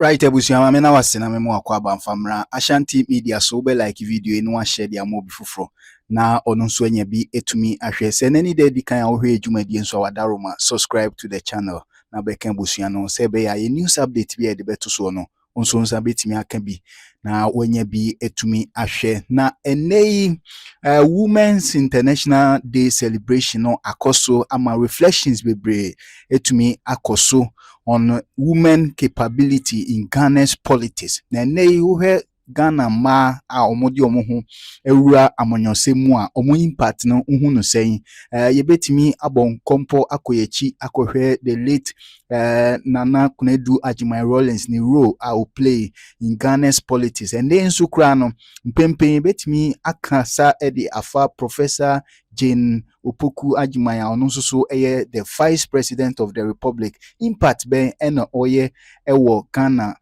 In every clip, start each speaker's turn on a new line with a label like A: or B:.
A: Right, Ebusiama, I was saying, I'm more about famra. Ashanti Media, so be like video, no one share their more before. Now, on Swenya be to me, ashes, and any day, the kind of way you may be so Adaroma, subscribe to the channel. Now, Beckham Busiano, say, be a news update be a debate to so no. On so bit me, I can be. Now, when you be to me, ashe. Now, a Women's International Day celebration, no, akoso, ama reflections be brave, to me, akoso. On women capability in Ghana's politics. Na nei wohwe Ghana ma a omodi omo ewura amonyose mu a omo impact no hu no sen yebetimi abonkompo akoyechi akohwe the late Nana Kunedu Ajimai Rawlings ni role a play in Ghana's politics. And then so kra no mpempen betimi akasa the afa Professor Jane Opoku Ajimai ono nso so the Vice President of the Republic impact ben ena oye ewo Ghana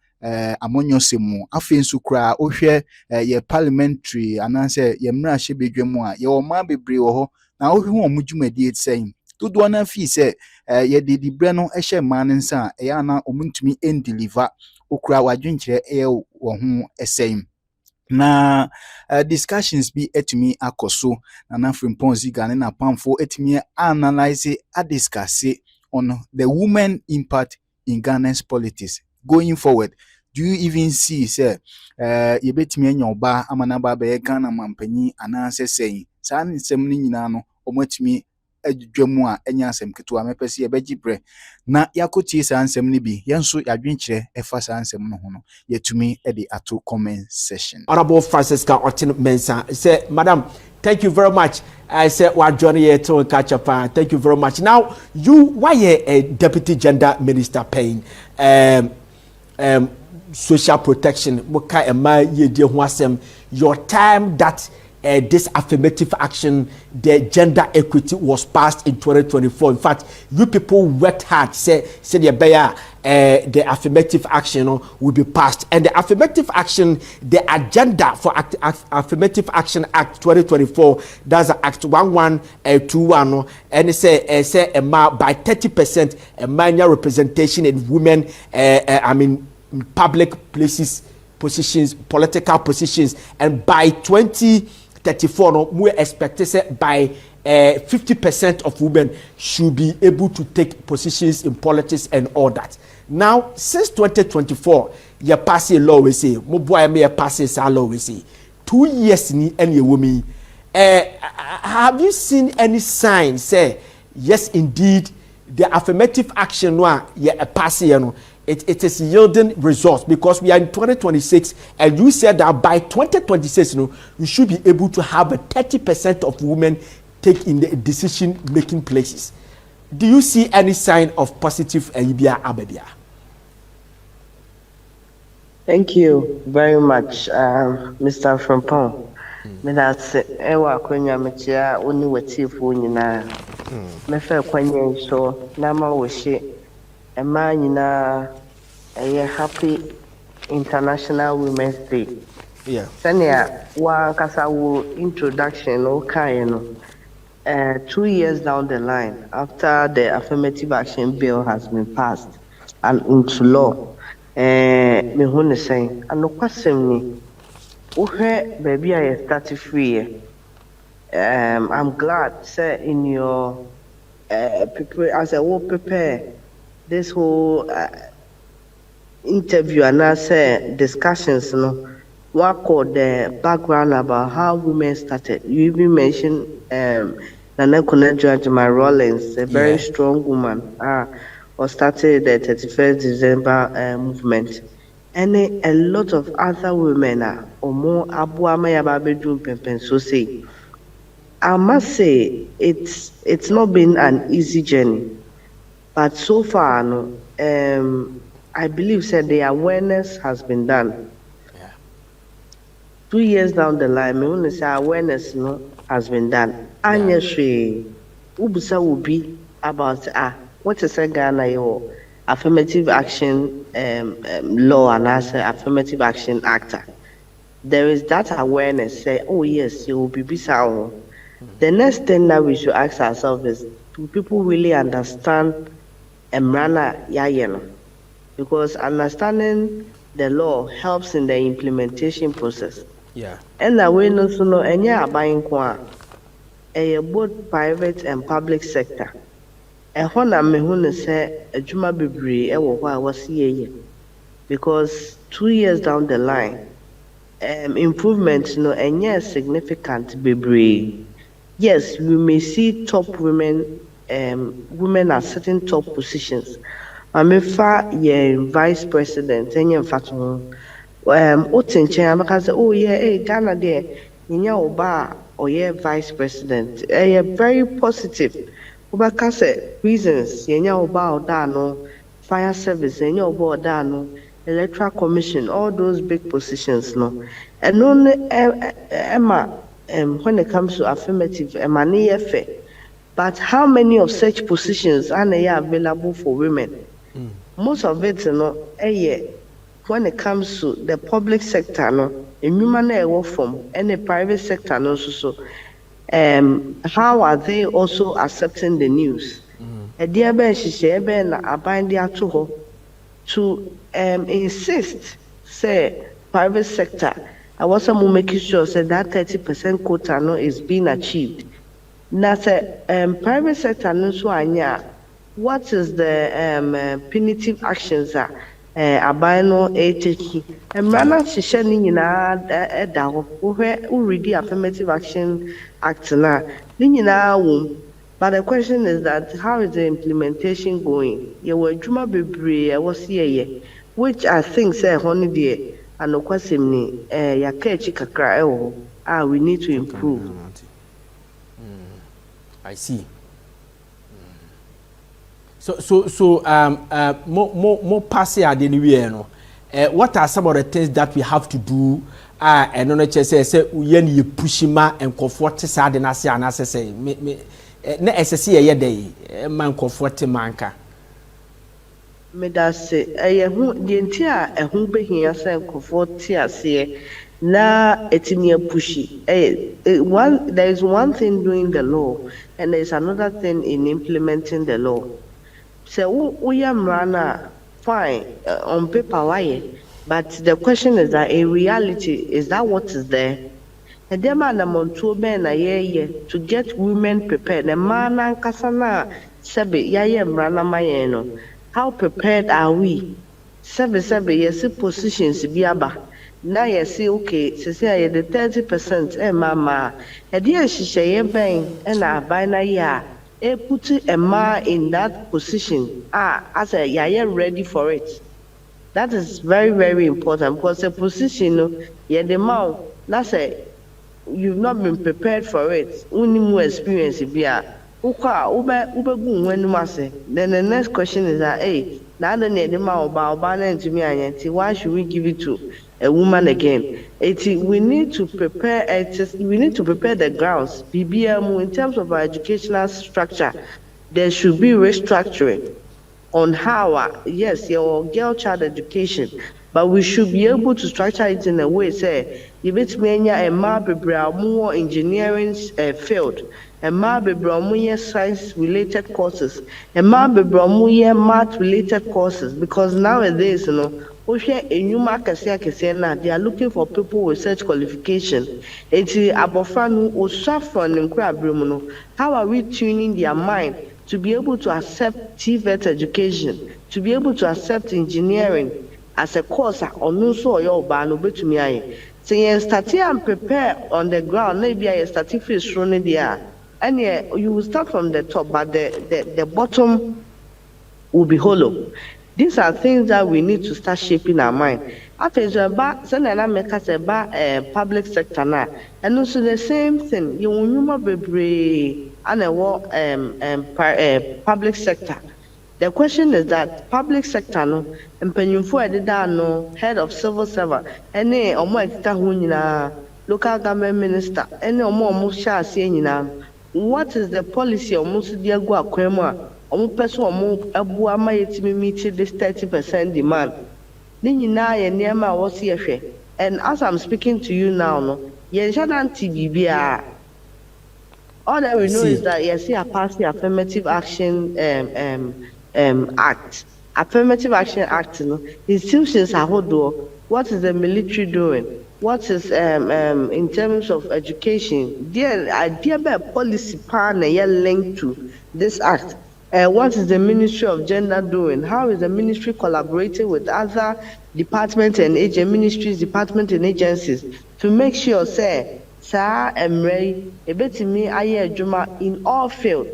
A: amonyose mu afen so kra ohwe ye parliamentary ananse ye mra hye bedwam a ye o ma bebre wo ho na ohwe ho mudwumadi etsen dodo na fi se ye de bre no ehye man nsa e ya na omuntumi endeliver okra wadwenkyere wo ho esen na discussions be etimi akoso na Frimponzi Ghana na pamfo etimi analyze discuss on the women impact in Ghana's politics going forward. Do you even see say ye betimi anya oba amana ba be Ghana mampanyi ananse sen sa nsem ni nyina no omotimi adwam a enya asem keto amepese ye begibre na yakotie sa ansem ni bi yenso yadwenkyere efa sa ansem no ho no yetumi e de ato comment section.
B: Honorable Francisca Otin Mensa say, Madam, thank you very much. I said, "What Johnny here to catch up? Thank you very much." Now, why a deputy gender minister paying social protection? What kind of my your time that this affirmative action, the gender equity was passed in 2024. In fact, you people worked hard. Say the affirmative action will be passed, and the affirmative action, the agenda for affirmative action act 2024, that's Act 1121, and it say by 30% minor representation in women. Public places, positions, political positions, and by 2034, we expect by 50% of women should be able to take positions in politics and all that. Now, since 2024, you pass a law, we say, Moboy may pass a law, we say, 2 years ni any woman. Have you seen any sign say, yes, indeed, the affirmative action, it is yielding results, because we are in 2026, and you said that by 2026, you should be able to have a 30% of women take in the decision-making places. Do you see any sign of positive Abia Ababia?
C: Thank you very much, Mr. Frimpong. That's ewa kwenya mechia uni wetifu nyina. Mefe kwenye so nama woshe ema nyina happy International Women's Day.
B: Yeah.
C: Sanya wa kasa wo introduction okay no. 2 years down the line, after the affirmative action bill has been passed and into law, me hune saying, and no question me, baby, I started free. I'm glad, sir, in your as I will prepare this whole interview and I say discussions, what called the background about how women started. You even mentioned Nana Kunedu Ajimai Rawlings, a very strong woman, or started the 31st December movement. And a lot of other women or more Abuama Yababedu Pempen so say. I must say it's not been an easy journey, but so far I believe that the awareness has been done. 2 years down the line, me want to say awareness has been done. Anya she ubusa ubi about what is a Ghana your affirmative action law and as affirmative action actor. There is that awareness. Say, oh yes, you will be bisa. The next thing that we should ask ourselves is: do people really understand Emrana Yayeno? because understanding the law helps in the implementation process.
B: Yeah.
C: And that way, no, so no, any buying kwa, both private and public sector. Ɛhɔ na mehu ne sɛ adwuma bebree ɛwɔ hɔ a wɔsi yɛyɛ, because 2 years down the line, improvement no ɛnyɛ significant bebree. Yes, we may see top women, women are sitting top positions. Mamefa yɛn vice president ɛnyɛ mfa to ho. Wote nkyɛn abɛka sɛ, oh yeah, Ghana deɛ yɛnya ɔba a ɔyɛ vice president ɛyɛ very positive. Wobɛka sɛ prisons yɛnya ɔba a ɔda ano, fire service yɛnya ɔba a ɔda ano, electoral commission, all those big positions no. Ɛno ne ɛma when it comes to affirmative ɛma ne yɛ fɛ. But how many of such positions are available for women? Most of it no when it comes to the public sector no, nnwuma na ɛwɔ from any private sector no so. How are they also accepting the news? Ɛdeɛ bɛn hyehyɛ bɛn na aban de ato hɔ to insist say private sector I was making sure say that 30% quota no is being achieved. Na say private sector no so anya, what is the punitive actions that aban no taking? Mmara hyehyɛ ne nyinaa ɛda hɔ. Wohwɛ already Affirmative Action Act na ne nyinaa wɔ. But the question is that how is the implementation going? Yɛwɔ adwuma bebree a wɔsi yɛyɛ, which I think say ɛhɔ no deɛ anokwasɛm ni yɛaka akyi kakra ɛwɔ hɔ we need to improve.
B: I see. So more passe ade ni we no. What are some of the things that we have to do? And no say we ye pushima and comfort sa de na se anase say me na esese ye dey man comfort manka.
C: Me da se hu de nti a hu behia se comfort ase na etimi pushi. There is one thing doing the law and there is another thing in implementing the law. So we are fine on paper, why? But the question is that in reality, is that what is there? And the man among two men a year to get women prepared. The man and Kasana Sabi Yayem Rana Mayeno. How prepared are we? Sabi yes, positions biaba. Now you see, okay, so say the 30%, mama. A dear she say, bang, and I buy na ya. Put a man in that position, as a yaya ready for it. That is very, very important because the position, yeah, the man, that's a you've not been prepared for it. Only more experience, then the next question is that, hey, now the man about to me, why should we give it to a woman again? We need to prepare. We need to prepare the grounds. BBM in terms of our educational structure, there should be restructuring on how, yes, your girl child education, but we should be able to structure it in a way, say, if it's a more engineering field, a more science related courses, a more math related courses, because nowadays, you know, a new market they are looking for people with such qualification. How are we tuning their mind to be able to accept TVET education, to be able to accept engineering as a course on also your ban to me? So you start and prepare on the ground, maybe I start to feel strong there. And you will start from the top, but the bottom will be hollow. These are things that we need to start shaping our mind. After the public sector now, and also the same thing. You will be and public sector. The question is that public sector no, no head of civil servant, any local government minister, any what is the policy almost dear go akwema? Person meet this 30% demand. And as I'm speaking to you now, no, all that we know is that yes, I passed the Affirmative Action Act. Affirmative Action Act, institutions ahodoɔ, what is the military doing? What is in terms of education? There idea policy plan linked to this act. What is the Ministry of Gender doing? How is the ministry collaborating with other departments and ministries, departments and agencies to make sure say saa emre ebetimi aye adwuma in all fields?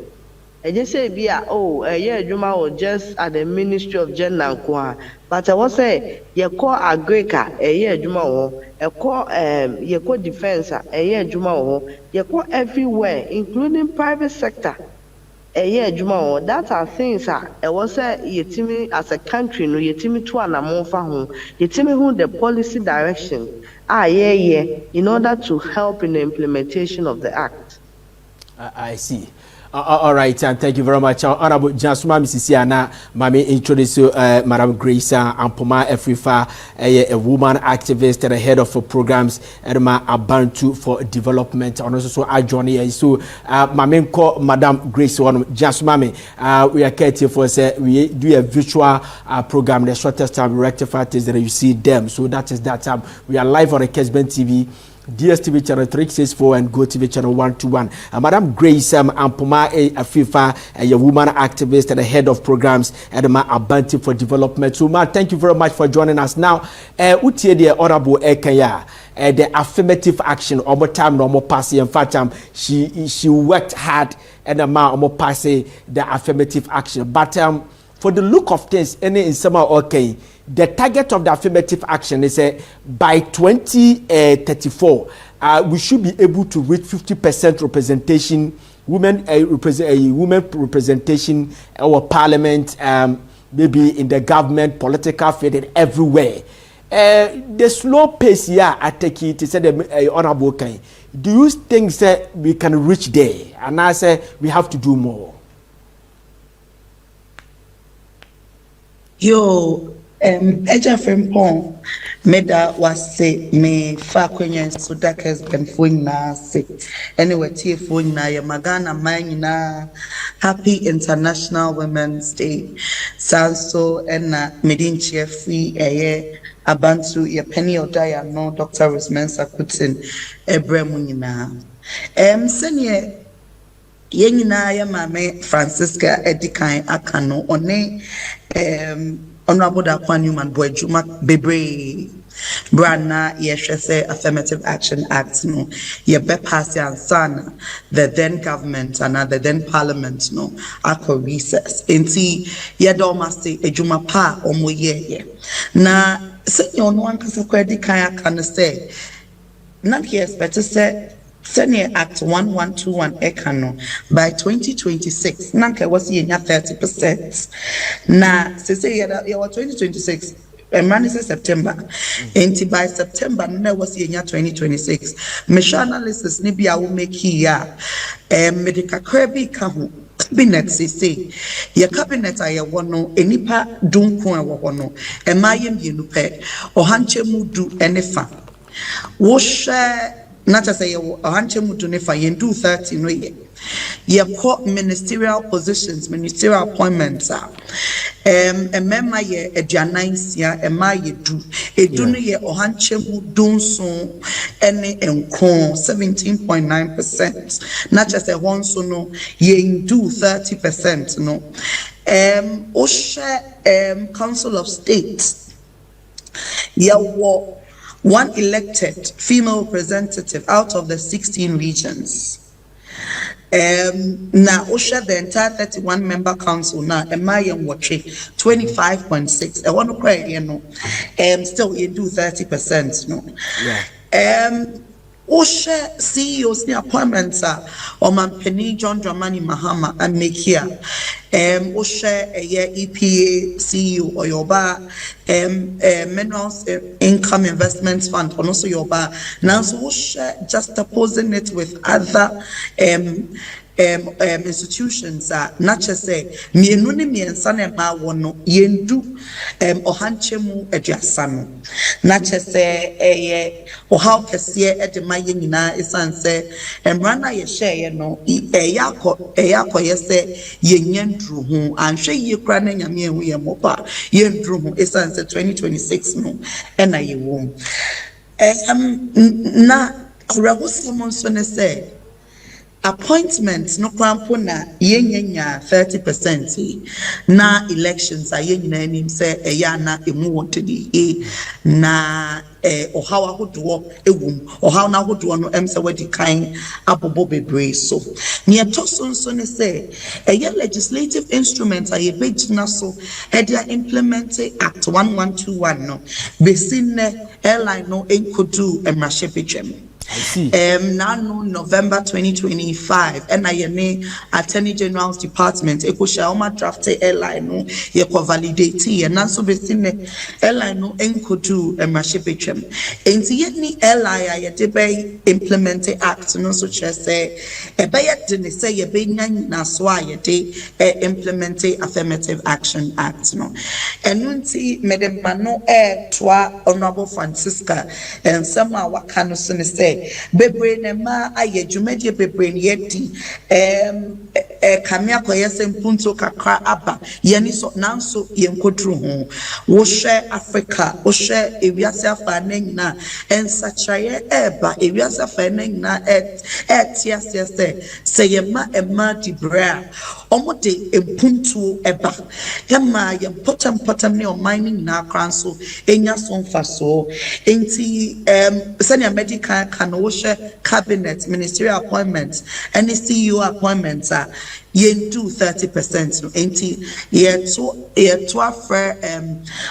C: I just say be adwuma or just at the Ministry of Gender nko, but I was say ye call agrika adwuma wo, ye call defense adwuma wo, ye call everywhere including private sector. That are things I was say yetimi as a country no yetimi to anamonfa ho, yetimi who the policy direction in order to help in the implementation of the act.
B: I see. All right, and thank you very much. Honorable Jansuma Missisiana, Mami introduce Madam Grace Ampoma Afrifa, a woman activist and a head of programs at Abantu for Development. And also I join here. So, Mami call Madam Grace one Jansuma. We are here for say we do a virtual program. The shortest time we rectify is that you see them. So that is that time. We are live on the Kesben TV. DSTV channel 364 and GoTV channel 121. Madam Grace Ampoma Afifa, a woman activist and the head of programs at Abantu for Development. So, ma, thank you very much for joining us. Now, utie the honorable Ekaya, the affirmative action, omo time no more passing. In fact, she worked hard and omo passing the affirmative action. But for the look of things, any in summer okay. The target of the affirmative action is by 2034, we should be able to reach 50% representation, women representation, our parliament, maybe in the government, political field, and everywhere. The slow pace here, I take it, is the honorable kind. Do you think that we can reach there? And I say we have to do more.
D: Eja Frimpong Meda was say me fa kwenye so that has been phone na say anyway tie phone na ya magana man na happy International Women's Day sanso na medin free Abantu ya penny odaya no Dr. Rosemensa Kutin ebremu nyina senye yenyina ya mame Francisca Edikan akano one Honorable Dakwa Newman Boyjuma Bebre Brana Yeshese Affirmative Action Act no ye be pass ya sana the then government and the then parliament no akọ recess enti ye do must ejuma pa omo ye na senyo no ankasa kwedi kan aka no say na ke expect say Senior Act 1121 Ekano by 2026. Nanka was yenya 30%. Na say ya 2026. Man is September. Enti by September na was yenya 2026. Mesha analysis ni bia wo make here. Medical krebi kahu. Cabinet say your cabinet aye wono enipa dunko e wo hono. Emaye mbienu pe. Ohanche mudu enefa. Wo share not to say you do 30 no ye court ministerial positions, ministerial appointments member ye edianaisia ema ye do edunu ye ohanchemu dunso ene enkron 17.9%. Not just a one so no ye do 30% no Osha Council of State ye wo one elected female representative out of the 16 regions. Now, Osha, the entire 31 member council now, Emayen Watche 25.6. I want to cry, still you do 30%. No, Osha CEOs the appointments are Oman Penny John Dramani Mahama and make here. Osha EPA CEO or Yoba Minerals Income Investments Fund and also Yoba. Now so Osha just opposing it with other institutions not just say mienu ne miensa na ma wo no yendu ohanchemu aduasa no na kyese ohaw kese de ma ye nyina esanse emra na ye share no eyakoye se yenyandru ho anhwe ye kra na nyame ehu ye mopa yendru ho esanse 2026 no na ye wo na awurabosɛm nso ne sɛ appointment no krampo na yenya 30% na elections a yenya anim sɛ ɛyɛ na emu wɔntedi na ɔhaw ahodoɔ ewum ɔhaw na ahodoɔ no ɛm sɛ wɔdi kan abobɔ bebree so nea ɛtɔ so nso ne sɛ ɛyɛ legislative instrument a yɛbɛgyina so ɛde implement act 1121 no besi nnɛ airline no nkodu mmarahyɛbadwam.
B: I see.
D: Now November 2025, and I am Attorney General's Department. Eko shaoma drafted airline no ye ko validate and now so be seen airline no enkodu emashipechem. Enti yet ni airline ye debe implement act no so say e be yet de say ye be na so ye de implement affirmative action act no. Enunti medemma no toa Honorable Francisca and somehow what can no say bebre ne ma aye dwumadie bebre ne yedi kamia koye sempunto kakra aba yeni so nanso yenkodru ho wo hwe Africa wo hwe ewiase afa na nyina ensachaye eba ewiase afa na nyina etiase se yema ema dibra omode empunto eba yema ye potam ne o mining na kranso enya so mfa so enti senior medical can also cabinet ministerial appointments and the CEO appointments are yen do 30% enti ye to afre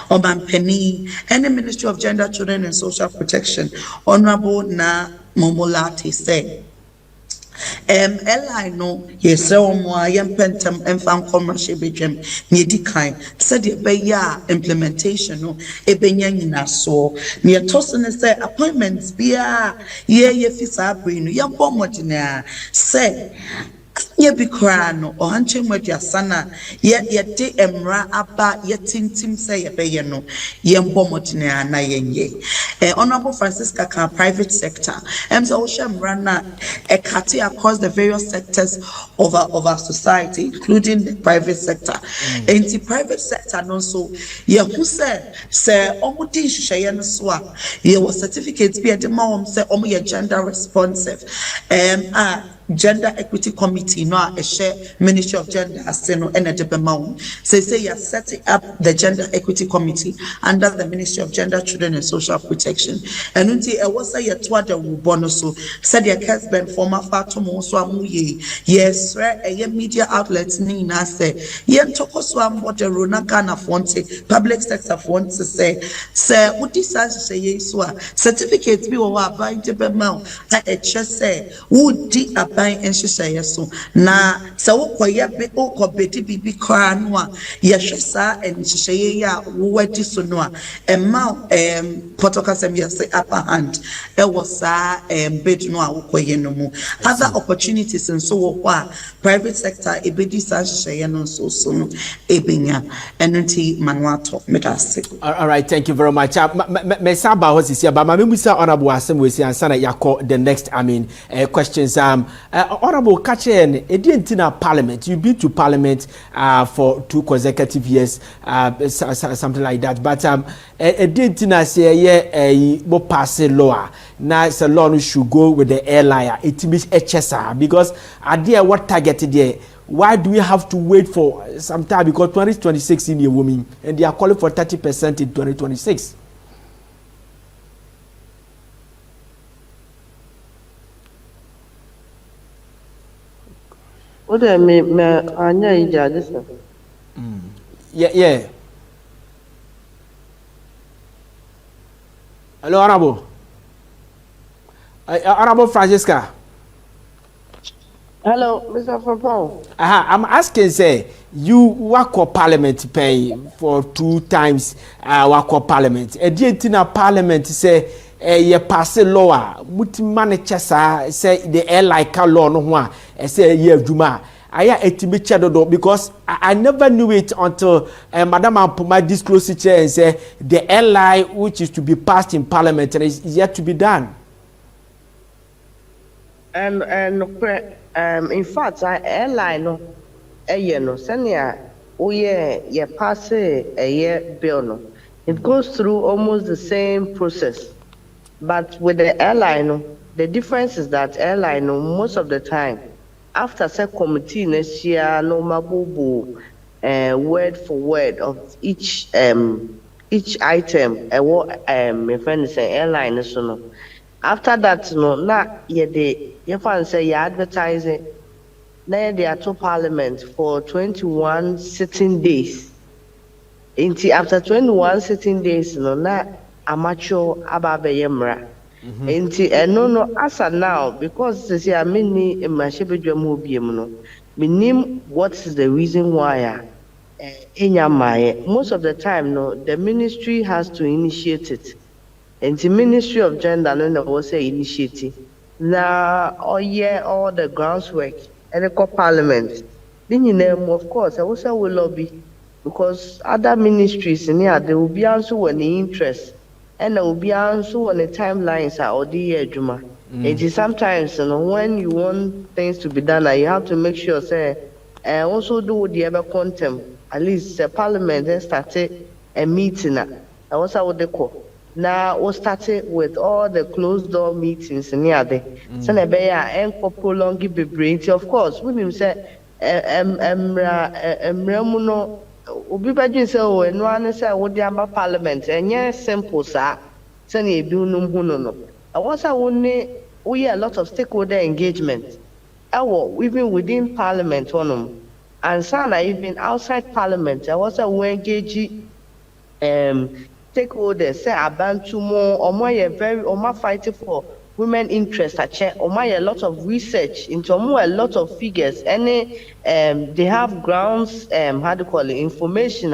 D: Obanpeni and the Ministry of Gender, Children and Social Protection Honorable Na Momolati say airline no yes omo yem pentem emfan commercial bedwem ne dikan said e be ya implementation no e benya nyina so ne toso ne say appointments bia ye fisa bring no ye bomodina say ye bi kra no ohanche mwaduasa na ye de emra aba ye tintim say ye be ye no ye mbomotene na yenye Honorable Francisca can private sector so emra na ekati across the various sectors of our society including the private sector and the private sector no so ye who say omudi hwehye no so a ye was certificates be de ma om say omo ye gender responsive Gender Equity Committee no a share Ministry of Gender Aseno and a Debemau. Say you're setting up the Gender Equity Committee under the Ministry of Gender, Children and Social Protection. And until I was a twada bonoso said your husband former Fatima so amuye yes a media outlets nina say yen tokoswam what the Rona Ghana fonte public sector font to say what this has say yes certificates be over by Debemau I just say would di by nhyehyɛ so na sɛ wokɔyɛ be wokɔbedi bibi koraa no a yɛhwɛ saa nhyehyɛ yi a wowadi so no a ɛma pɔtɔkasɛm yɛsɛ upper hand ɛwɔ saa bid no a wokɔyɛ no mu other opportunities nso wɔ hɔ a private sector ebedi saa nhyehyɛ no nso so no ebenya ɛno nti manuato medase.
B: All right, thank you very much. Me saba ho sisi ba ma me musa honorable asem we si ansa na yakɔ the next questions honorable Kachen, in parliament, you've been to parliament for 2 consecutive years, something like that. But didn't say a pass a law. Now it's a law should go with the airline. It means HSR because idea what targeted there. Why do we have to wait for some time? Because 2026 in a woman and they are calling for 30% in 2026.
C: What I mean, Anya Ija,
B: yeah. Hello, Honorable. Honorable Francisca.
C: Hello, Mr. Fapong.
B: I'm asking, say, you work for parliament pay for 2 times work for parliament. A na parliament say you pass a law, manager say the airline law no one, say ye juma. I do because I never knew it until Madam Ampoma disclosed it and say the airline which is to be passed in parliament is yet to be done.
C: And in fact, I airline no, no, senior, ye pass a year bill no. It goes through almost the same process, but with the airline no, the difference is that airline no, most of the time, after say committee next year no mabubu, word for word of each item, what my friend say airline so no. After that no, na ye fan say you advertising. Now they are to parliament for 21 sitting days. After 21 sitting days, no, na amateur ababe yemra. No, as of now, because this year many mashibidwamu no, minim what is the reason why most of the time, no, the ministry has to initiate it. And the Ministry of Gender no was say initiative. Now all the groundwork and the parliament. Then you name of course I also will lobby because other ministries in here they will be also an interest and there will be also on the timelines or the year Juma. It is sometimes when you want things to be done you have to make sure say also do the other contempt at least the parliament then started a meeting. I also what they call. Now we started with all the closed door meetings near there. So na be ya enko prolong bebree. Of course, when you say emra mu no obi badwin say o eno an say wo dey amba parliament enye simple sa. Say na ebi unum hu no. I was we a lot of stakeholder engagement. Even within parliament honum. And sana even outside parliament, I was we engage stakeholders say abantu mo omo fighting for women interest a lot of research into a lot of figures and they have grounds how do you call it information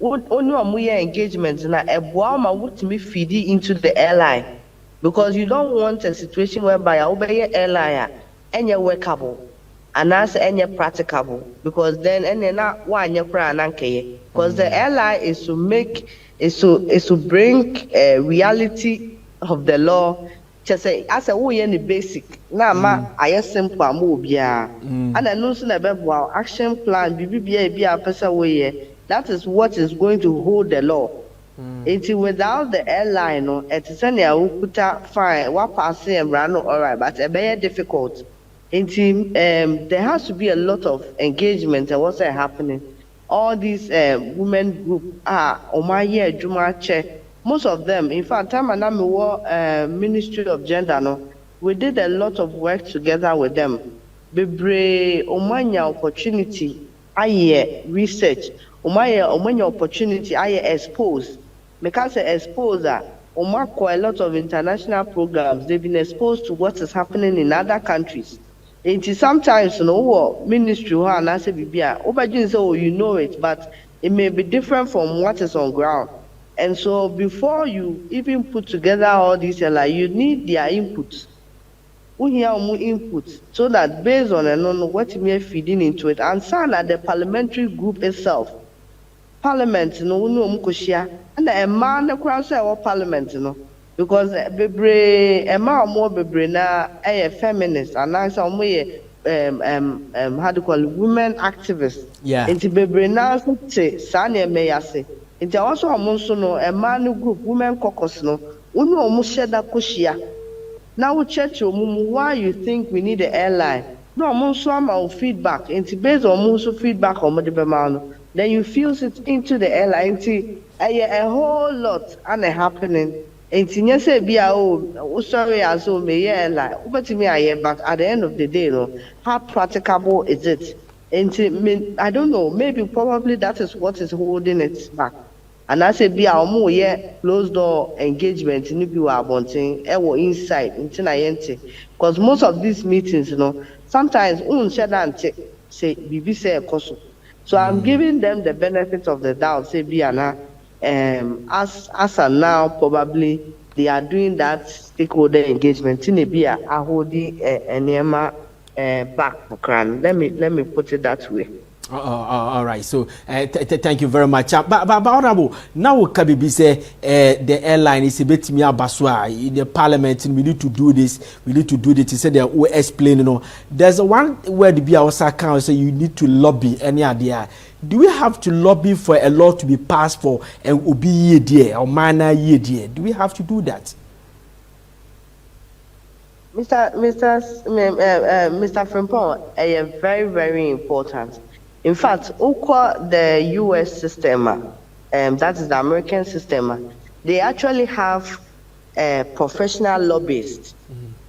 C: only engagement na eboa ma wutimi feed into the airline because you don't want a situation whereby obey airline any workable and that's any practicable because then any not one because the airline is to make is to bring reality of the law. Just say as a way any basic. Na ma I simple amobia. And I know soon about action plan be a person way. That is what is going to hold the law. It's without the airline no it is any ukuta fine what passing and run all right but a very difficult. There has to be a lot of engagement and what's happening. All these women group Omaye Jumache, most of them, in fact, time and Ministry of Gender, no, we did a lot of work together with them. Bebre Omanya opportunity, aye research, Omanya opportunity, aye expose. Because exposure, Omako a lot of international programs, they've been exposed to what is happening in other countries. It is sometimes ministry and I say you know it, but it may be different from what is on ground. And so before you even put together all these you need their inputs. We hear more inputs so that based on what you may feeding into it and sign at the parliamentary group itself. Parliament and a man across our parliament because bebre ema more bebre na feminist and now some way how do you call it women activists into bebre na say sane me yase into also amonso no ema group women caucus no unu omo sheda koshia now church why you think we need the airline no amonso am feedback into based on amonso feedback on the then you fuse it into the airline a whole lot and happening. And say be sorry as so may like but at the end of the day, how practicable is it? And I don't know, maybe probably that is what is holding it back. And I say be our more closed door engagement in you are wanting inside because most of these meetings, sometimes say bibi say ekoso. So I'm giving them the benefit of the doubt. Say Biana, as of now, probably they are doing that stakeholder engagement. Tinebia, I holding Enema back for cran. Let me put it that way.
B: All right. So thank you very much. But honorable, now Kabibi say the airline is a bit me abaswa in the parliament. We need to do this. We need to do this. He said they will explain. You know, there's one word be our account say you need to lobby. Any idea? Do we have to lobby for a law to be passed for and obi dear or minor year dear? Do we have to do that?
C: Mr. Frimpong, very, very important. In fact, the US system, that is the American system, they actually have professional lobbyists.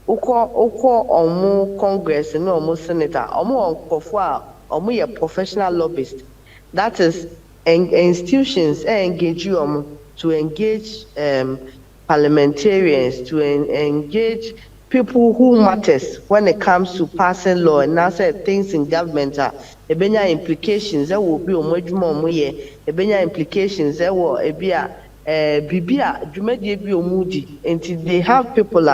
C: Omo Congress, no omo senator, omo a professional lobbyist. That is, institutions engage you to engage parliamentarians, to engage people who matters when it comes to passing law, and now say things in government are ebenya implications that will be omodwuma omoye, ebenya implications that will ebia bibia dwumadi bi omudi, until they have people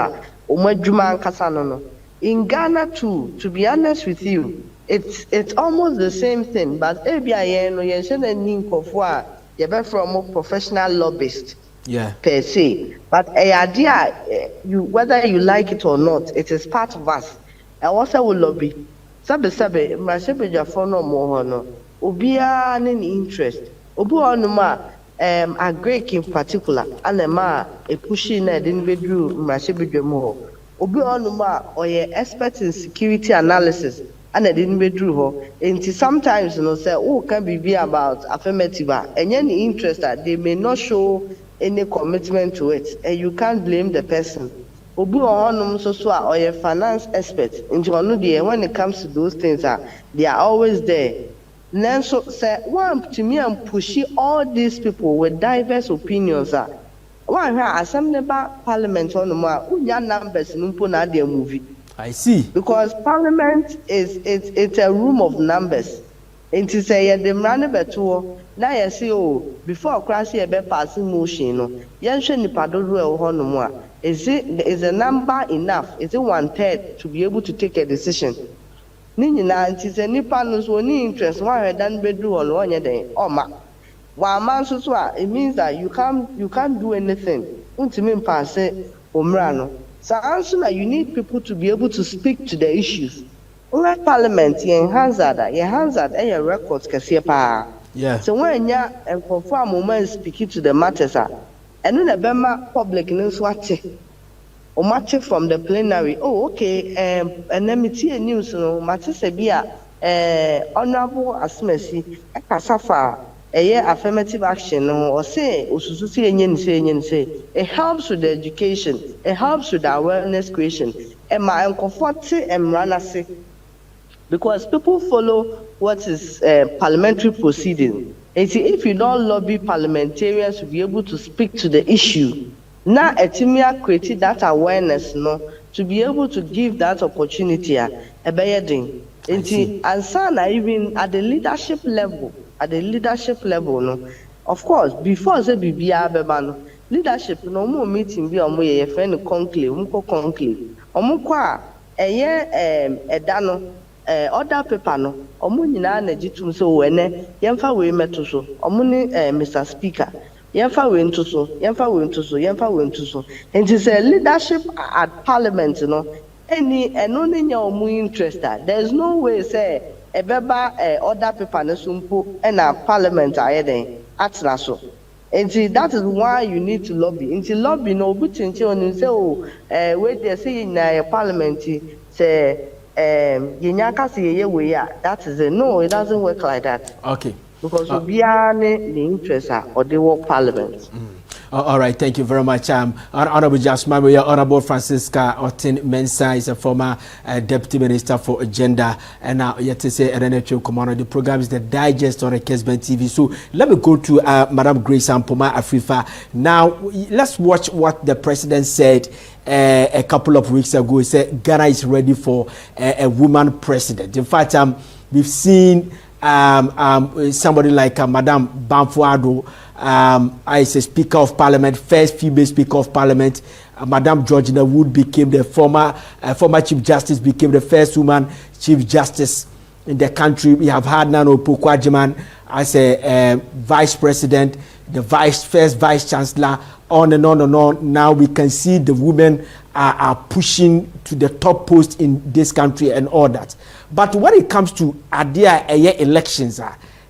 C: omodwuma ankasa no. In Ghana too, to be honest with you, it's almost the same thing, but ebia yen no yen shena ni nkofo a ye be from professional lobbyist.
B: Yeah.
C: Per se, but idea, whether you like it or not, it is part of us. I also will lobby. Sabe, my for no more no. Obia any interest. Obu onuma a Greek in particular, and a pushing a didn't be do my more. Obi onuma or ye expert in security analysis. And I didn't be true. And sometimes, say, can be about affirmative, and any interest that they may not show any commitment to it, and you can't blame the person. Obu or a finance expert, when it comes to those things, they are always there. Then so say one to me and pushing all these people with diverse opinions. One assembly parliament on the numbers in their movie.
B: I see.
C: Because parliament it's a room of numbers. And to say the run beto now you see before class here be passing motion no yen hwe nipa dodo e ho no mu a is a number enough? Is it 1/3 to be able to take a decision? Ni nyina nti se nipa no so ni interest one hwe dan bedu on onye den oma wa man so it means that you can't do anything untimi pass omra no. So answer you need people to be able to speak to the issues. Like parliament, you enhance that your records can see pa.
B: Yeah.
C: So when you confirm moment speaking to the matters, and then the Bema public news watch or match from the plenary. Oh, okay. And then me see news. No, match se bia. Honorable Asmesi, Kasafa. Affirmative action or say it helps with the education, it helps with the awareness creation, and my comfort and run because people follow what is parliamentary proceeding. And see, if you don't lobby parliamentarians to be able to speak to the issue, now Etimia created that awareness to be able to give that opportunity a bayading. And sana even at the leadership level. No, of course, before the BBA bebano, leadership no more meeting be on my friend conclave, conclave. Omukwa edano other paper no, omunina nejitum so wene, yemfa we metuso, omuni Mr. Speaker, yemfa we intuso. And it's a leadership at parliament, any and only your interest that there's no way say. Other people and our parliament are there at Naso. And see, that is why you need to lobby. Until lobby no but until you say, wait, they say in a parliament, say, that is a no, it doesn't work like that.
B: Okay.
C: Because we are the interest or the work parliament.
B: All right, thank you very much. Honorable Jasmine, Honorable Francisca Otin Mensah is a former Deputy Minister for Gender, and now yet to say NNHO Commander. The program is the digest on Kesben TV. So let me go to Madam Grace Ampoma Afrifa. Now let's watch what the president said a couple of weeks ago. He said Ghana is ready for a woman president. In fact, we've seen somebody like Madam Bamfuado. As a Speaker of Parliament, first female Speaker of Parliament, Madam Georgina Wood became the former Chief Justice, became the first woman Chief Justice in the country. We have had Nana Opoku-Agyeman as a Vice President, the first Vice Chancellor, on and on and on. Now we can see the women are pushing to the top post in this country and all that. But when it comes to elections,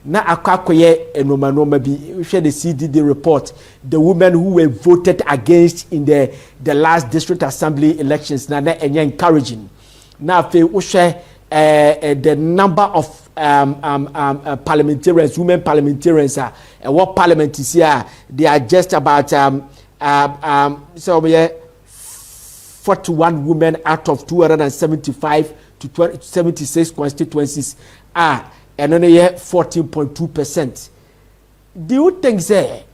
B: na akwakoye enoma bi share the CDD report, the women who were voted against in the last district assembly elections na encouraging. Now fe we share the number of parliamentarians, women parliamentarians what parliament is here, they are just about 41 women out of 275 to 76 constituencies and only 14.2%. Do you think say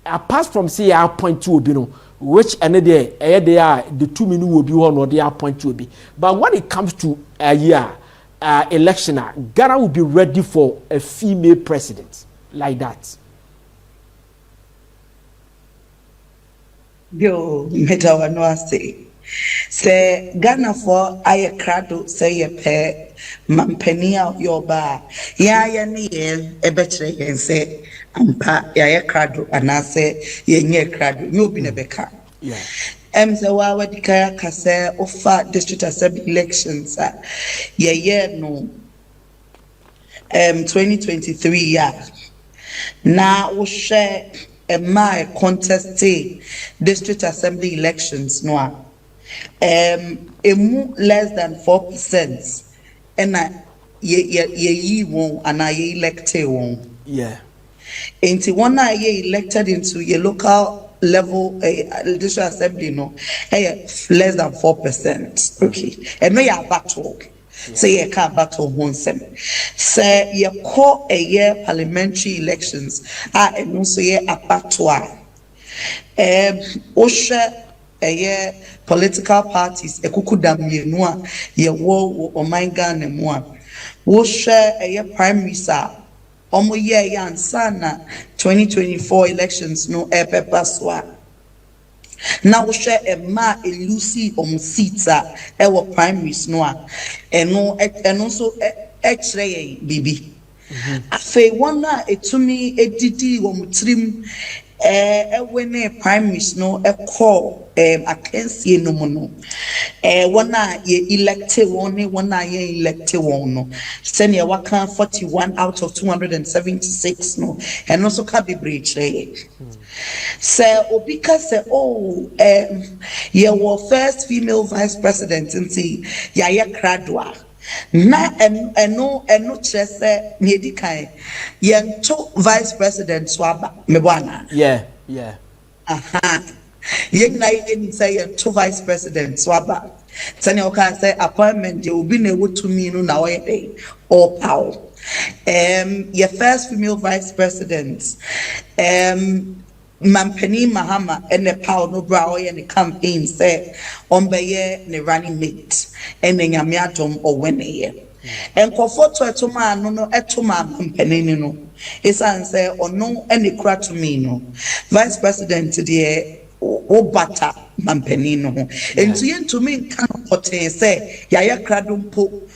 B: apart from say 0.2 which another they are the 2 minutes will be one or they are 0.2 be, but when it comes to a year election, Ghana will be ready for a female president like that.
D: Yo, metawa no ase. Se Ghana for aye krado say ye pe mampenia yoba ya ni ye ebetre yen se ampa ya krado anase ye nye krado you be nebeka.
B: Yeah.
D: Se wa wadikaya kase ofa district assembly elections ye no 2023 ya na wo share my contest district assembly elections no less than 4% and ye won and I elected one.
B: Yeah.
D: Into one I elected into your local level district assembly no less than 4%. Okay. And no ya battle. Say you can't battle one sem. Say you call a year parliamentary elections and also ye a battle. Osha a year political parties ekukudam yenua ye wo omanga ne moa wo share a year primary sa omo ye yansana 2024 elections no paper swa na wo share a ma elusi seats wo primaries no eno so x-ray bibi afi wona etumi edidi wo mutrim when primaries no call akensie no mono wana ye elected one ye elected one no send ye waka 41 out of 276 no and also can be breach say obika say ye were first female vice president nti ya ye kradwa na eno chese niedi kai yento vice president swaba mebwana
B: yeah
D: aha yen na yen say yento vice president swaba tani o kan say appointment je obi na wotumi no na oye dey or power your first female vice president Mampeni Mahama and the power no bra and the campaign say on beye ne running mate and then yamiatom or when ye and comfort to etoma no etoma mampeni no esan say or no any crack to me no vice president the o bata mampeni no and to me can poten say yaya kradumpo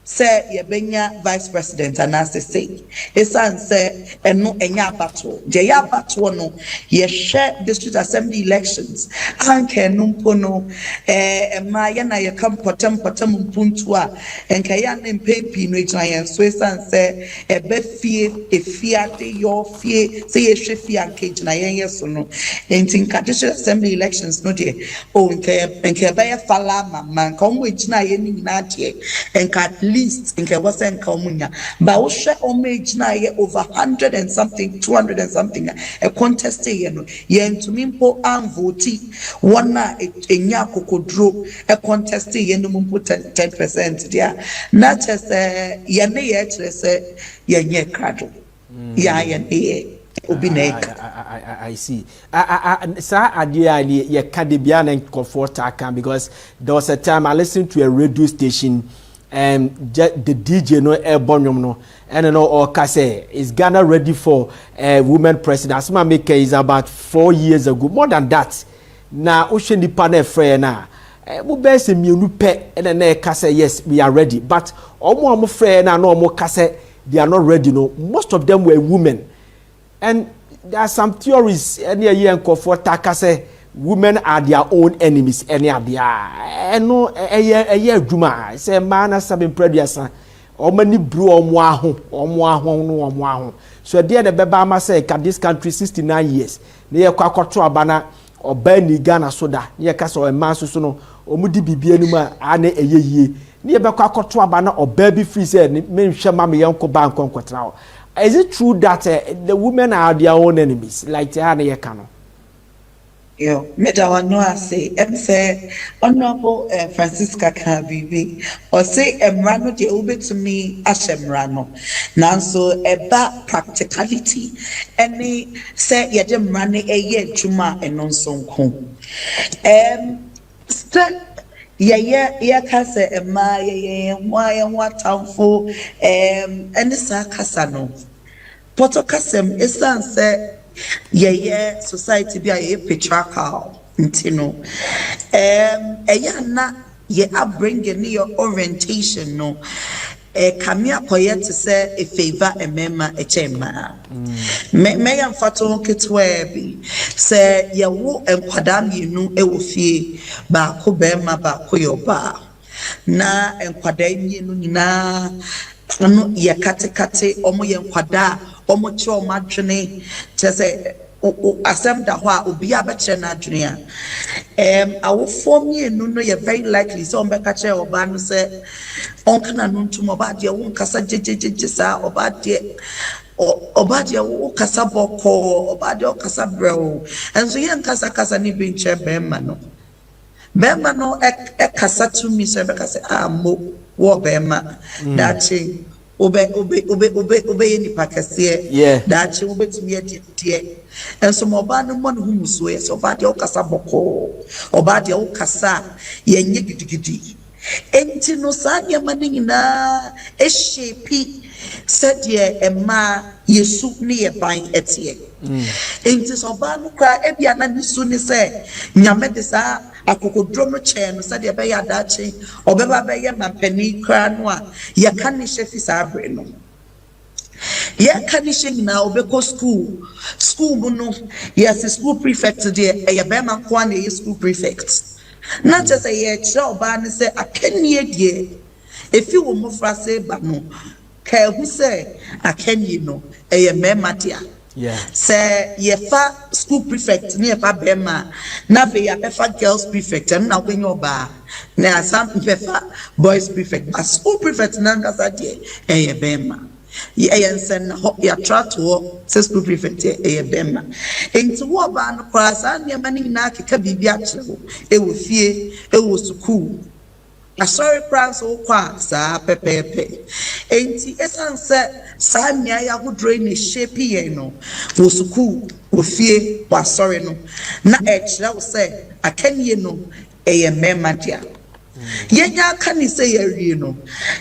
D: say yebenya vice president and as say esan say eno enya battle je ya battle no ye share district assembly elections anke numpo no ma ya na ye kam potem mpuntu a enke ya ne mpepi no igyan so esan say ebe fie efiade yo fie say ye hwe fie anke gina yen so no entinka district assembly elections no de o enke be ya fala mama nka mo gina ye ni na de enka least nke wasn't kamunya but we share homage na ye over 100 and something 200 and something a contest ye no ye ntumi mpo anvoti wana enya kokodro a contest ye no mpo 10% dia na chese ye ne ye chese ye nye krado ya ye ne
B: I see. Sir, idea you can't be an comfort because there was a time I listened to a radio station and the DJ no airborne no and you know or Kase is Ghana ready for a woman president. Asma make is about 4 years ago, more than that. Now ocean the panel friend now. We best me pe and then Kase yes we are ready. But omo friend now no more Kase they are not ready. No, most of them were women. And there are some theories any year and for takase women are their own enemies any are their and no a year juma say man as sabin preduasa or many bro no so there the beba say this country 69 years near kwakoto abana or Benny Ghana soda near castle and maso no or mudi bibianuma ane a ye near kwakoto abana or baby free said me shamami uncle bank conquetrao. Is it true that the women are their own enemies, like Tiana Yakano?
D: Yo, Medawa no I say, say, Honorable Francisca Kabibi, or say, Emrano de Ube to me, Ashemrano. Now, so a bad practicality, any say, Yadem Rani a year, Juma, and non so home. Yeah, kase ema what town for and this kasano. Poto kasem esan se yeah society be a patriarchal ntino. Na ye upbringing your orientation no. Kamia koye to say a favor a mema a chema. Me am fato kitwebi say ya wo enkwadam yinu ewofie ba ko bema ba ko yoba na enkwadam yinu nyina no ye kate omo ye nkwada omo che omo adwene che say asem da ho a obi abeche na adwene a awofo mienu no ye very likely so ombeka che oba no say onkana no ntum oba de wo nkasa jejejeje sa oba de wo kasa boko oba de kasa brew enso ye nkasa kasa ni bi nche bema no e kasa to me so beka say mo wo bema dachi obe ni pakase dachi obe tumi edie enso mo ba no mo no humuso ye so oba de kasa boko oba de kasa ye nye gidigidi enti no sa nyama nyina ehyepi said Emma Yesu ni ye ban etie enti so ba no kra ebia na nisu ni se nyame de sa akokodro no che no said be ya dachi obeba be ye mampani kra no a ye kan ni shefi sa abre no ye kan ni she na obeko school mu no yes school prefect there ye be man kwa na ye school prefect not just a year child ban say I can ye dear if you will move say but no care who say I can you know a mematia say ye fa school prefect near fa bema na be ya fa girls prefect and now when your bar na some fa boys prefect but school prefect na ngasa dear e bema yensen ya trato se school prefect e bema enti wo ba no kwasa ne mani na keka bibia akyewo e wo fie e wo school sorry price o kwa sa pepepe enti esanse sa mia ya go drain shape ye no wo school wo fie wa sorry no na e kira wo say akanye no e mema dia yenya kani say ye no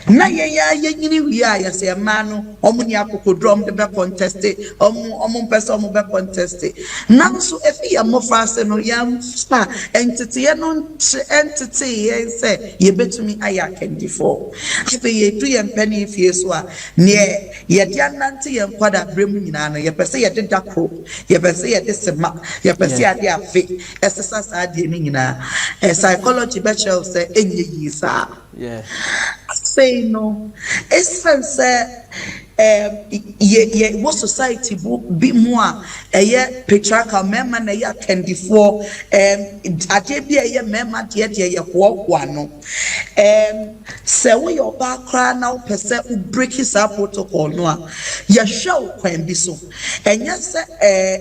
D: na yenyini wi a ya say ma no omu ni akokodrom de be contest omu person omu be contest nanso efi ya mo France no ya sta entity ye say ye betumi aya kendi for afi ye tu ye mpani fie so a ne ye dia nante ye nkwada brem nyina no ye pese ye de dakro ye pese ye de sema ye pese ye de afi exercise ade ni nyina psychology bachelor say
B: Yeah.
D: Say no. It's say ye what society be more patriarchal member na ya 24 ade bi ye member de ye kwa no se we your background now pese u break his protocol no a ya show kwan bi so enya se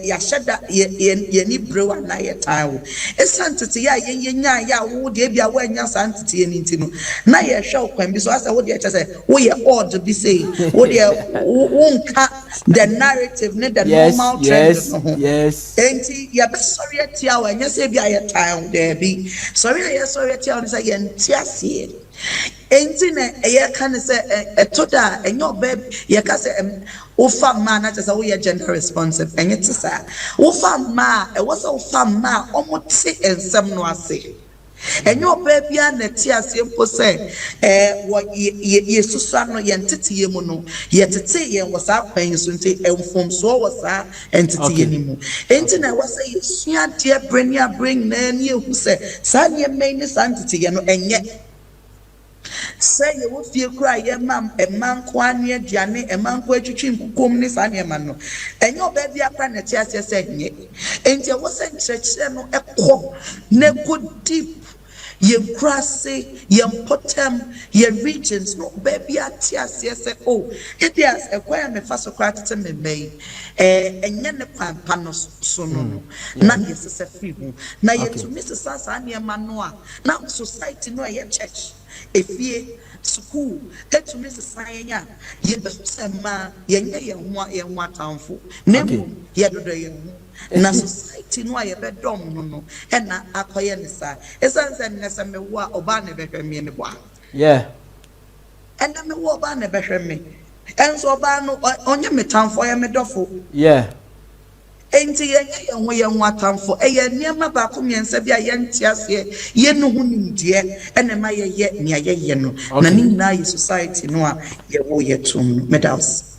D: ya sheda ye ni brewa na ye time esantete ya ye nya ya wo de bia wo enya santete ye nti no na ye show kwan bi so asa wo de che wo ye odd bi say wo de wonka the narrative ne the normal trend no
B: yes
D: enti ya be sorry atia wo enya se bia ye time there bi sorry atia wo say ye ntiasie enti na ye kan say etoda enyo be ye ka say ufa ma na chesa wo ye gender responsive enye tisa ufa ma wo say ufa ma omote ensem no ase enyo be bia na ti ase mpo say wo ye susa no ye ntete ye mu no ye tete ye wo sa kwan so nti emfom so wo sa entete ye ni mu enti na wo say ye sua de bring na ni ehu say sa ne main ni sa ntete ye no enye say you would feel cry, yeah, ma'am, a man, Kwan, yeah, Janny, a man, Quetching, Kumnis, and your man. And your baby, a planet, yes, said, and you wasn't church, no, a quo, ne good deep. Ye grassy, ye potem, ye regions, no baby at tears, yes, oh, it is a quay me fast cracked me bay, and yen the panos sono, not yes, a feeble. Now, yet to Mrs. Sasa and your manoa, now society no yet church. If ye school, that to Mrs. Saya, ye the sema, ye one town for, never ye do the na society no ye be dom no and na akoye ne sa esanse ne se me wo oba ne behwe me ne bo
B: yeah
D: and na me wo oba ne behwe me enso oba no onye me tamfo ye me dofo
B: yeah
D: enti ye ho ye ho atamfo ye niam ba ko miensa bia ye ntiase ye no hu nimdie ene ma ye ne ye no na ni na ye society no a ye wo ye tum medals.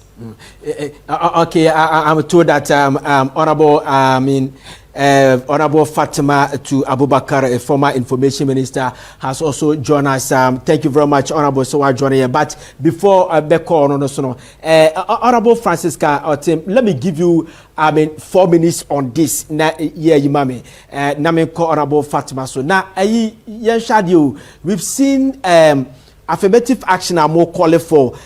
B: Okay, I'm told that Honorable Honorable Fatima to Abubakar, a former information minister, has also joined us. Thank you very much, Honorable, so joining you. But before Honorable Francisca, let me give you 4 minutes on this. Na you mami. Na me call Honorable Fatima. So now, we've seen affirmative action are more calling for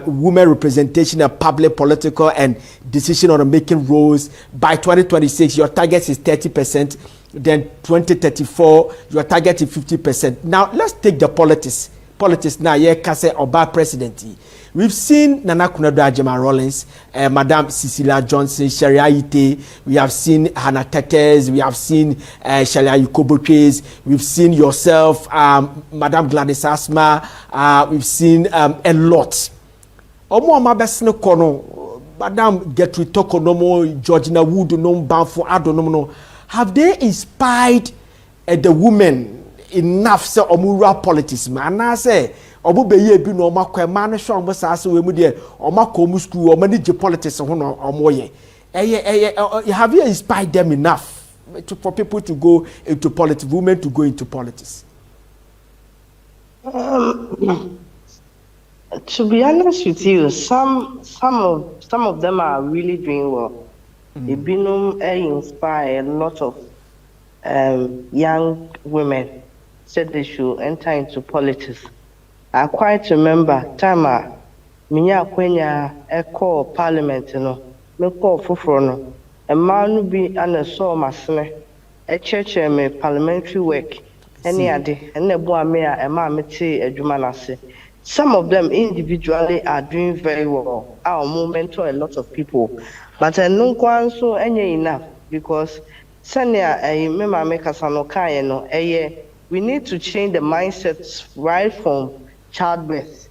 B: women representation in public, political, and decision on making roles. By 2026, your target is 30%. Then 2034, your target is 50%. Now, let's take the politics. Politics now, yeah, Kase Oba presidency. We've seen Nana Kunadu Rawlings, Madam Cecilia Johnson, Sharia Ite. We have seen Hannah Tetes. We have seen Sharia Yukoboches. We've seen yourself, Madam Gladys Asma. We've seen a lot. Omo amabesne kono, Madam Gertrude Tokonomo, Georgina Wood, no Banfo Adonomo. Have they inspired the women enough? Say omura politics, man. I say. Obu be ye bi no makwa ma no hwe omo saase we mu de omakomu school omo ni je politics ho no omo ye have you inspired them enough for people to go into politics, women to go into politics?
C: To be honest with you, some of them are really doing well. Ibinum inspire a lot of young women said they should enter into politics. I quite remember time minya kwenya eko parliament no me call foforo no e ma no bi ana so masene e church me parliamentary work any ade na bo ame a e ma mete adwuma na se. Some of them individually are doing very well. Our mentor a lot of people, but no kwan so enye enough because senia me ma me kasa no kan no we need to change the mindset right from childbirth.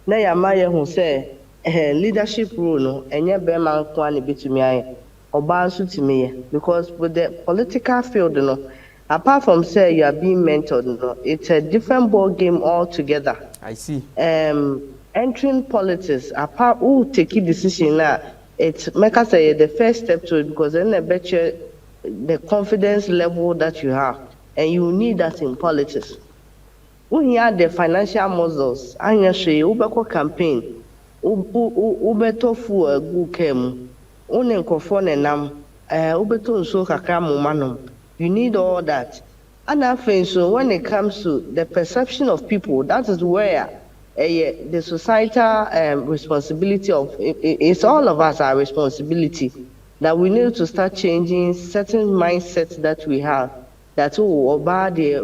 C: Na ya maye hu say leadership role no enye be man ko an betumi aye oba nso timi because with the political field no apart from say you are being mentored no it's a different ball game altogether.
B: I see.
C: Entering politics apart who take decision na it's make us say the first step to it because then I bet you the confidence level that you have and you need that in politics. When you have the financial muscles, and you say, Ubeko campaign, ubeto fu gu kem one nkofo nenam ubeto nso kakra momanom. You need all that. And I think so when it comes to the perception of people, that is where the societal responsibility of it's all of us, our responsibility, that we need to start changing certain mindsets that we have. That obade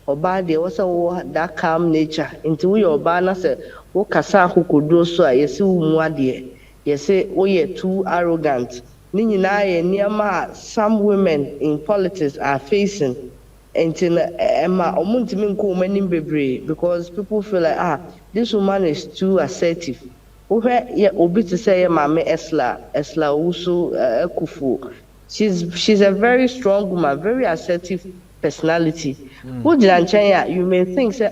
C: obade also that calm nature into we obana say o kasa kokodo so a yesi umu ade yesi we too arrogant. Ni nyinaa yɛ nneɛma a some women in politics are facing. Until Emma Omuntimi nko anim bebree because people feel like this woman is too assertive. Wohwɛ yɛ obi te sɛ yɛ maame Esla Usu Kufu. She's a very strong woman, very assertive personality. Wogyina nkyɛn a you may think say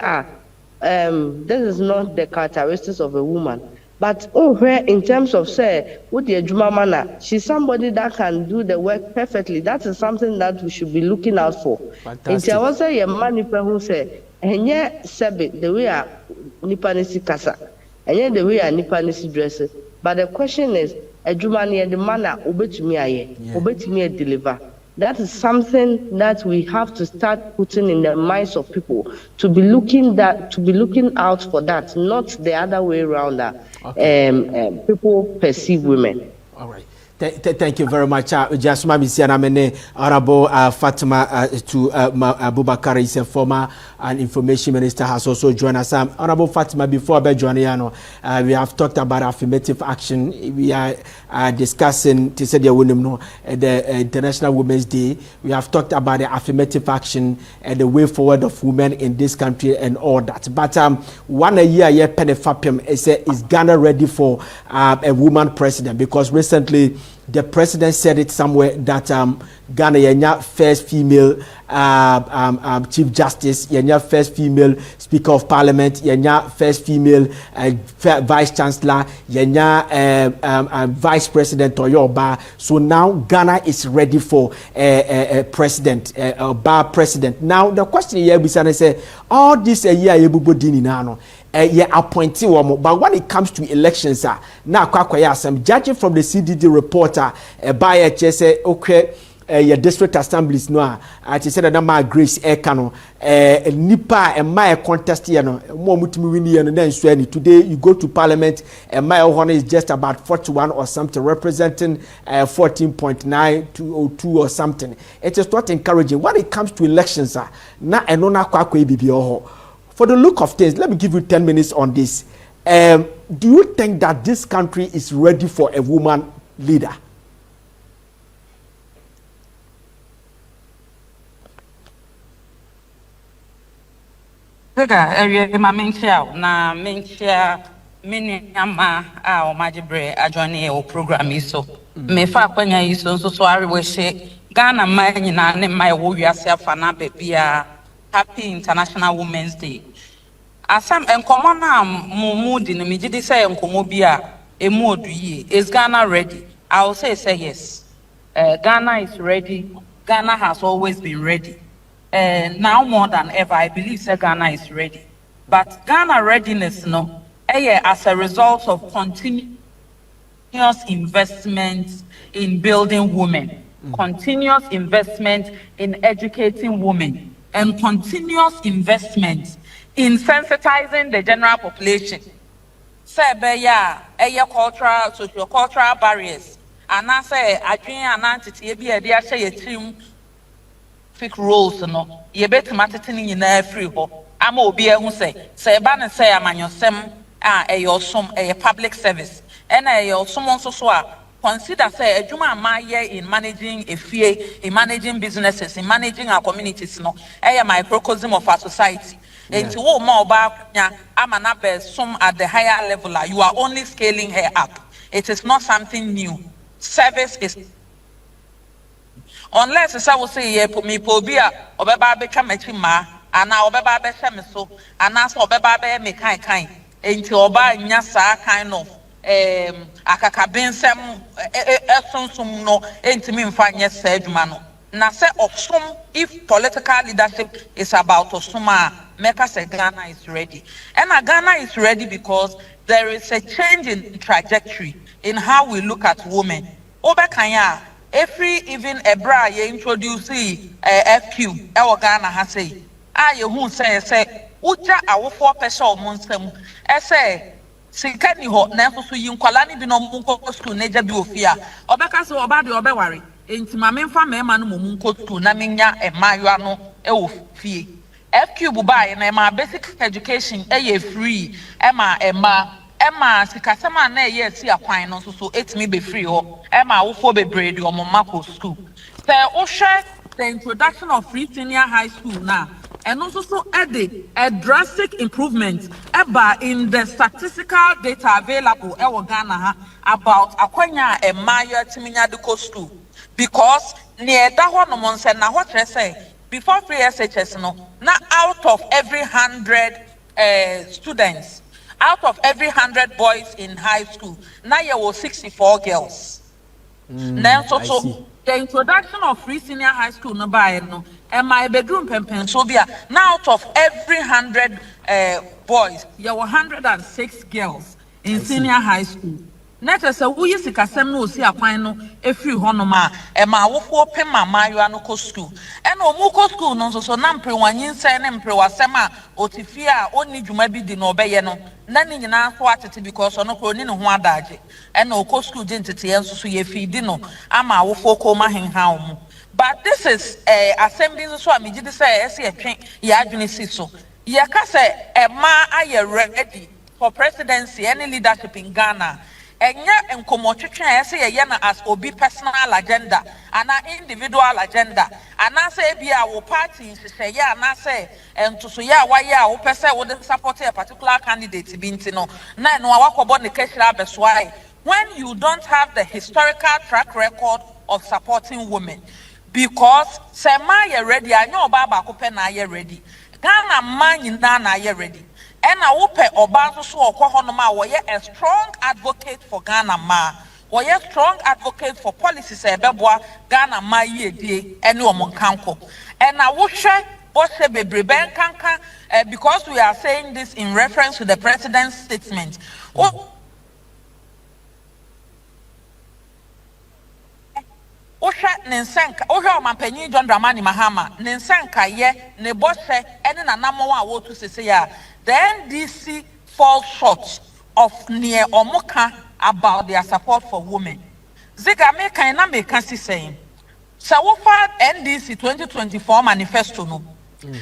C: this is not the characteristics of a woman. But in terms of say, what the Jumamana, she's somebody that can do the work perfectly. That is something that we should be looking out for.
B: Fantastic.
C: In was a man who say, and yet Sebi, the way a Nipanisi Kasa, and yet the way a Nipanisi dress. But the question is, a Jumani and the manner obey me deliver. That is something that we have to start putting in the minds of people to be looking out for that, not the other way around that people perceive women.
B: All right. Thank you very much. Jasma Misiana Mene, Honorable Fatima to Abubakar is a former and information minister has also joined us. Honorable Fatima, before Bejoniano, we have talked about affirmative action. We are discussing the International Women's Day. We have talked about the affirmative action and the way forward of women in this country and all that. But 1 year Penefapim is Ghana ready for a woman president? Because recently the president said it somewhere that Ghana yenya first female chief justice, yenya first female speaker of parliament, yenya first female vice chancellor, yenya vice president Toyoba. So now Ghana is ready for a president, a bar president. Now the question here is say all this a year yebubo dini nano. Appointee woman, but when it comes to elections, now some judging from the CDD reporter, by a chese okay. Your district assemblies no I said that my Grace Ekano nipa and my contest more mutimi wini and then so today you go to parliament and my honor is just about 41 or something representing 14.9 or something. It is not encouraging when it comes to elections na enona kwa bibi oho. For the look of things, let me give you 10 minutes on this. Do you think that this country is ready for a woman leader?
E: Ma menchia na menchia mini ama omajibre ajoni o program iso me fa kwanya iso so ari we she Ghana man nyina ne mai wo wiase afa na bebia happy International Women's Day. Asam enkomo na mumu di no megidi say enkomo bia emu oduye. Is Ghana ready? I will say yes. Ghana is ready. Ghana has always been ready. Now more than ever, I believe that Ghana is ready. But Ghana readiness, as a result of continuous investment in building women, continuous investment in educating women, and continuous investment in sensitizing the general population. Cultural, socio-cultural barriers, and I say, roles no ye betima tetene nyina free ho ama obi ehu say ba ne say amanyosem eyosom public service and eyosom nso so a consider say adwuma amaye in managing efie, in managing businesses, in managing our communities no microcosm of our society. Enti wo ma oba nya ama na be some at the higher level you are only scaling her up. It is not something new. Service is unless I will say me pobia obeba be kamechi ma ana obeba be hye me so ana so obeba be me kind enti oba nya saa kind of akakabensem esonsum no enti me mfa nya saa adwuma no na say osom if political leadership is about osoma meka say Ghana is ready. And Ghana is ready because there is a change in trajectory in how we look at women. Obekanya, every even ebra ye introduce FQ e Ghana ha say. You who say uja awofo pese omonsem say sika ni ho na so yi nkwala ni bi no munko school na ja bi ofia obeka se oba de obeware enti ma memfa mema no munko school na menya emayo no e wo fie FQ bu bae na ma basic education e free ema sikasema na ye si akwan no so etimi be free ho ema awofo bebre de omomako school say o hwe the introduction of free senior high school now and also added a drastic improvement in the statistical data available in Ghana about akwanya e maya timinya de school because near that one no say na what I say before free SHS no na out of every 100 students out of every 100 boys in high school now there were 64 girls. Then so the introduction of free senior high school no by no and my bedroom pempen so be now out of every 100 boys there were 106 girls in senior high school. Net as a we use kasem no si akwan no efiri honoma e ma wofo pema mayo no ko school and omuko school no so na mprewanyin se ne mprewasem a otifia oni dwuma bi di no obeye no na ni nyina so atete because ono ko ni ne ho adaje and oko school di ntete enso so ye fi di no ama wofo ko ma henha omu. But this is assembly so amiji di say ese etwen ya adwene si so ye ka say e ma aye ready for presidency any leadership in Ghana. Enya enkomotwetwe ese ye na as obi personal agenda ana individual agenda ana say bia wo party nhyehyɛ ana say entoso ya waye a wo pese wo de support a particular candidate bi ntino na no awakobo ne kashira besoai when you don't have the historical track record of supporting women because sema ye ready anyo oba ba ko pe na ye ready Ghana man nyina na ye ready. And I will pay Obanzo so Honoma, were a strong advocate for Ghana ma, were a strong advocate for policies a beboa Ghana ma ye and no monkanko. And I will share what be Breben Kanka because we are saying this in reference to the president's statement. Osha Nensenka, Oha Mampeni John Dramani Mahama, Nensenka ye, Neboshe, and in a number one to say ya. The NDC falls short of near Omoka about their support for women. Ziga me kaina me kasi saying. So what NDC 2024 manifesto no.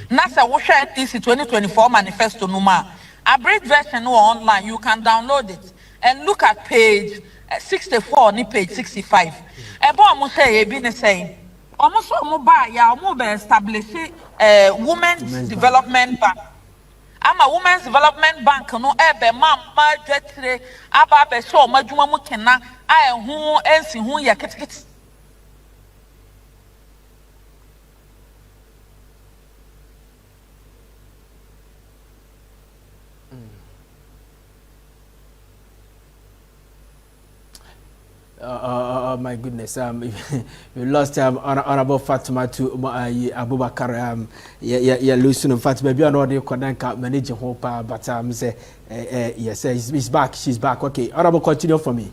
E: Nasa wosha NDC 2024 manifesto no ma. A brief version no online, you can download it and look at page 64 ni page 65. Ebo amu say ebi ne saying. Almost omo ba ya omo be establish women's development bank. I'm a women's development bank no ebe mama dwetre aba be show madwuma mu kena a hu ensi hu ya kitikiti
B: my goodness, we lost Honorable Fatima to Abubakar. Yeah, losing Fatima. Maybe I know they couldn't manage hope, but say yes, he's back. She's back. Okay, Honorable, continue for me.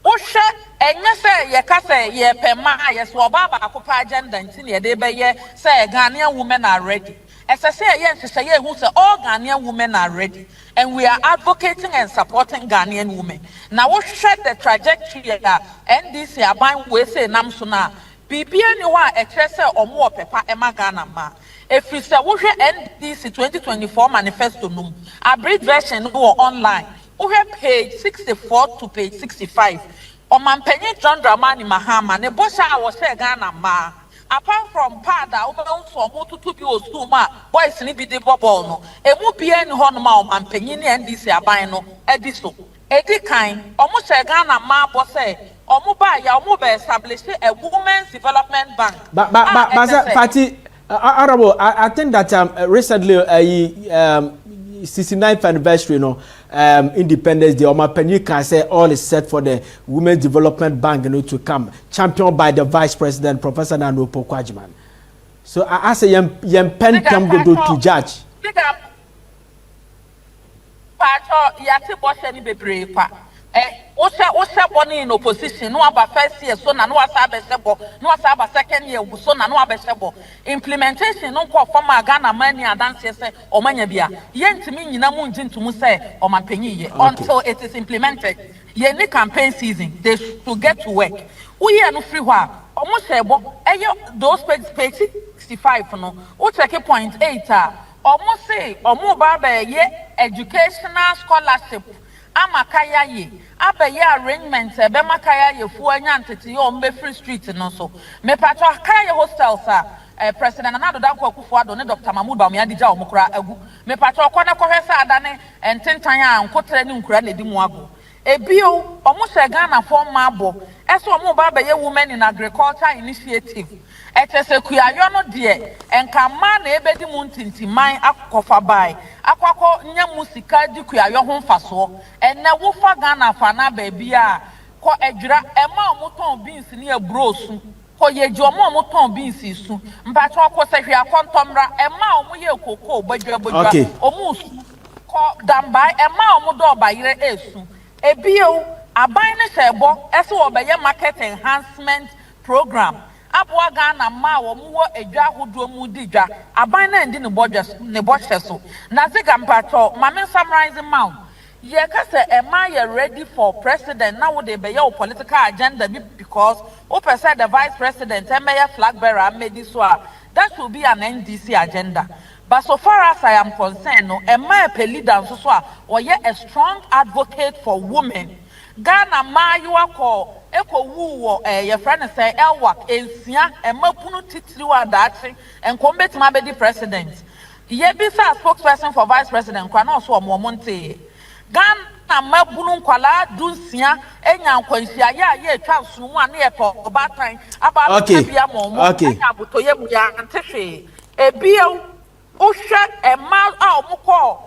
E: Usha enya say ye ka say ye pema yes wo baba akopa agenda nti ne de be ye say Ghanaian women are ready. As I say ye who say all Ghanaian women are ready and we are advocating and supporting Ghanaian women. Now we share the trajectory that NDC aban we say nam so na bibia ni wa e kire say omo pepa ema Ghana ma. If we say we NDC 2024 manifesto no a brief version no online. We have page 64 to page 65. Omampenye John Dramani Mahama ne bosha was say Ghana ma. Apart from Pada, over to be Osuma, boys ni be the bubble no. E mu bia ni ho no ma omampenye ni NDC aban no ediso. Edi kan, omo say Ghana ma boss say omo ba ya omo be establish a women's development bank.
B: But Fati, Honorable, I think that recently 69th anniversary, Independence Day, Oma Penny can say all is set for the Women's Development Bank to come, championed by the Vice President, Professor Nando Pokwajiman. So I say yem pen come go to judge.
E: Pacho yati boshe ni bebre kwa. Ose boni in opposition no aba first year so na no asa abesebo no asa aba second year so na no abesebo implementation no ko former Ghana money adanse say omanya bia yentimi nyina mu ngintumu say omapanyi ye until it is implemented ye ni campaign season they should get to work uye no free hwa omo sebo those page 65 no o check point 8 omo say omo ba ye educational scholarship amakaya ye abaye arrangement ebe makaya ye fu anya ntete ye ombe free street no so me patro akaya hostels president anado danko akufo ado ne Dr. Mahmoud Bawumia digya omukura agu me patro kwana kohwesa adane ententan a nkotre ne nkura na di mu ago ebio omo se Ghana for mabo eso omo ba baye women in agriculture initiative etese kuyayo no de enka ma na ebedi mu ntintiman akofa bai akwakọ nya musika di kuyayo ho mfaso enne wo fa Ghana fa na ba bia ko edwira ema omoton beans ni ebrosu ko yeji omoton beans su mpacho ko sehwe akontomra ema omoye koko bajwa omusu ko dambai ema omodo obayire esu ebio aban ne sebo ese wo beye market enhancement program abua Ghana ma wo muwo edwa hodo mu digwa aban na ndi ne bodwe so na ziga mpacho mame summarizing mount ye ka se ema ye ready for president na wo de be your political agenda because o person the vice president emeye flag bearer medi so that should be an NDC agenda. But so far as I am concerned, no, ema a leader so or ye a strong advocate for women. Ghana ma you are eko wu your friend say elwak ensia ema punu titiri wa dachi and combat ma be the president. Ye be sa spokesperson for vice president kwa na so omonte. Ghana ma bunu kwala dunsia enya nkwansia ye twa sunu ane ye po obatan aba bia momo enya butoye mu ya ntehwe ebio uhwe ema a omukọ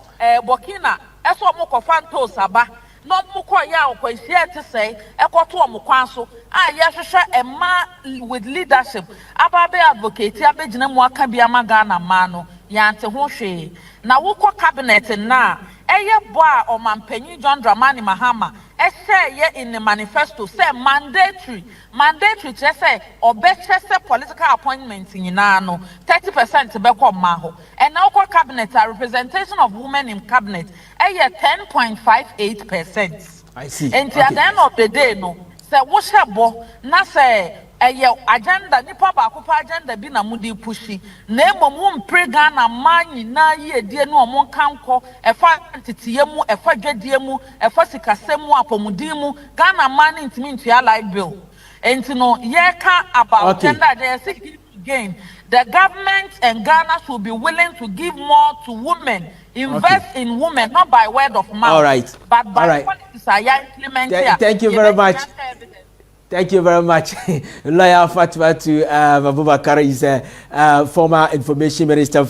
E: Burkina eso omukọ fantos aba no omukọ ya nkwansia te sei ekoto omukwan so a ye hwehwe ema with leadership aba be advocate abegina mu aka bia ma Ghana ma no ya nte ho hwe na wokọ cabinet na eye boa o mampanyi John Dramani Mahama ye in the manifesto say mandatory say say political appointments in no 30% be ko ma ho and now ko cabinet a representation of women in cabinet 10.58%.
B: I see.
E: And at the end of the day no say wo shebo na say agenda nipa ba akopa agenda bi na mudi pushi na emom mpre Ghana manyi na ye die no omo kanko efa titiye mu efa dwadie mu efa sikasemu apomudi mu Ghana man ntimi ntua like bill entino ye ka about gender they seek again the government and Ghana should be willing to give more to women invest in women not by word of mouth but by policies are implemented.
B: Thank you very much. Thank you very much. Lawyer Fatima to Abubakar is a former information minister.